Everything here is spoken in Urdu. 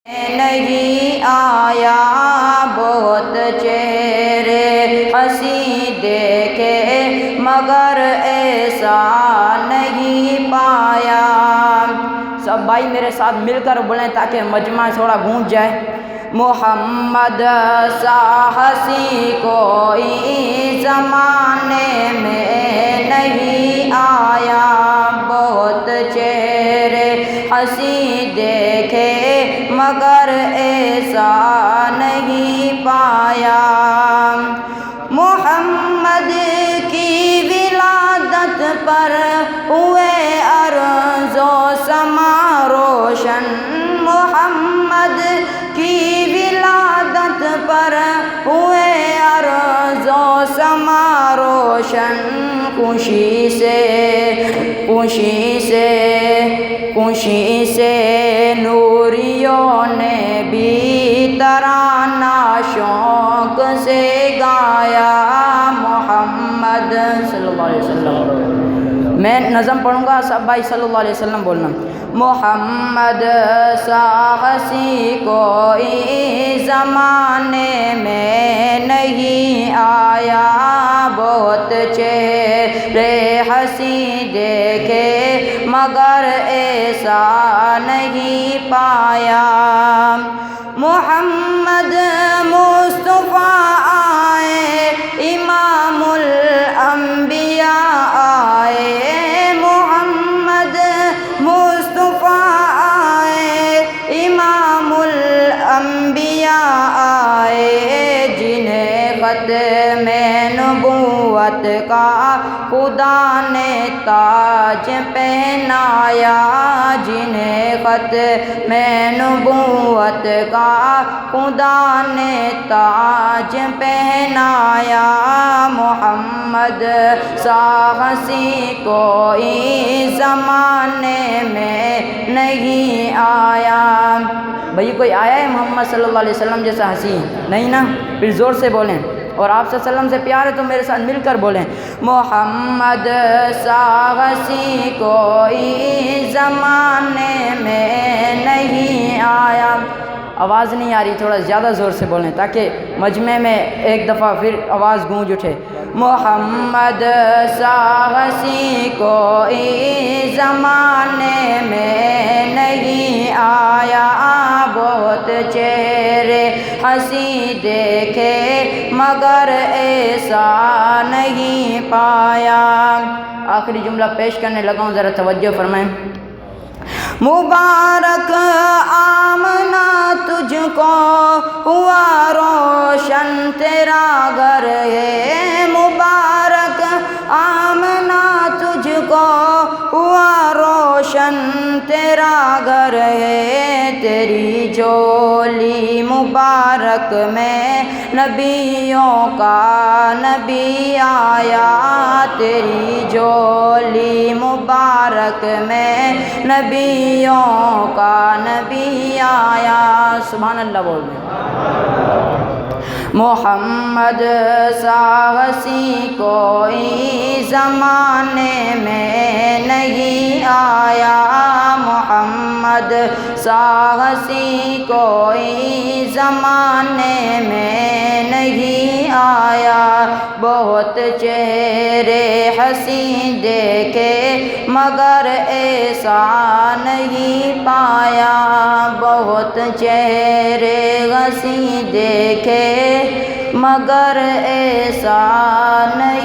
نہیں آیا، بہت چہرے ہنسی دیکھے مگر ایسا نہیں پایا۔ سب بھائی میرے ساتھ مل کر بولیں تاکہ مجمع تھوڑا گونج جائے۔ محمد سا ہنسی کوئی زمانے میں نہیں آیا، بہت چہرے ہنسی دیکھے مگر ایسا نہیں پایا۔ محمد کی ولادت پر ہوئے ارض و سما روشن، محمد کی ولادت پر ہوئے ارض و سما روشن، خوشی سے نوریوں نے بھی ترانہ شوق سے گایا۔ محمد صلی اللہ علیہ وسلم، میں نظم پڑھوں گا، سب بھائی صلی اللہ علیہ وسلم بولنا۔ محمد سا ہنسی کوئی زمانے میں نہیں آیا، بہت چہرے ہنسی دیکھے مگر ایسا نہیں پایا۔ محمد مصطفیٰ آئے، امام الانبیاء آئے، محمد مصطفیٰ آئے، امام الانبیاء آئے، جنہیں ختم نبوت کا خدا نے تاج پہنایا، جنہیں ختم نبوت کا خدا نے تاج پہنایا۔ محمد سا ہنسی کوئی زمانے میں نہیں آیا۔ بھئی کوئی آیا ہے محمد صلی اللہ علیہ وسلم جیسا ہنسی؟ نہیں نا؟ پھر زور سے بولیں، اور آپ صلی اللہ علیہ وسلم سے پیار ہے تو میرے ساتھ مل کر بولیں۔ محمد سا ہنسی کوئی زمانے میں نہیں آیا۔ آواز نہیں آ رہی، تھوڑا زیادہ زور سے بولیں تاکہ مجمع میں ایک دفعہ پھر آواز گونج اٹھے۔ محمد سا ہنسی کوئی زمانے میں نہیں آیا، بہت چہرے ہنسی دیکھے مگر ایسا نہیں پایا۔ آخری جملہ پیش کرنے لگا ہوں، ذرا توجہ فرمائیں۔ مبارک آمنہ تجھ کو ہوا روشن تیرا گھر ہے، مبارک آمنہ تجھ کو ہوا روشن تیرا گھر ہے، تیری جولی مبارک میں نبیوں کا نبی آیا، تیری جولی مبارک میں نبیوں کا نبی آیا۔ سبحان اللہ بول دیں۔ محمد سا ہنسی کوئی زمانے میں نہیں آیا، محمد سا ہنسی کوئی زمانے میں نہیں آیا، بہت چہرے ہنسی دیکھے مگر ایسا نہیں پایا، بہت چہرے ہنسی دیکھے مگر ایسا نہیں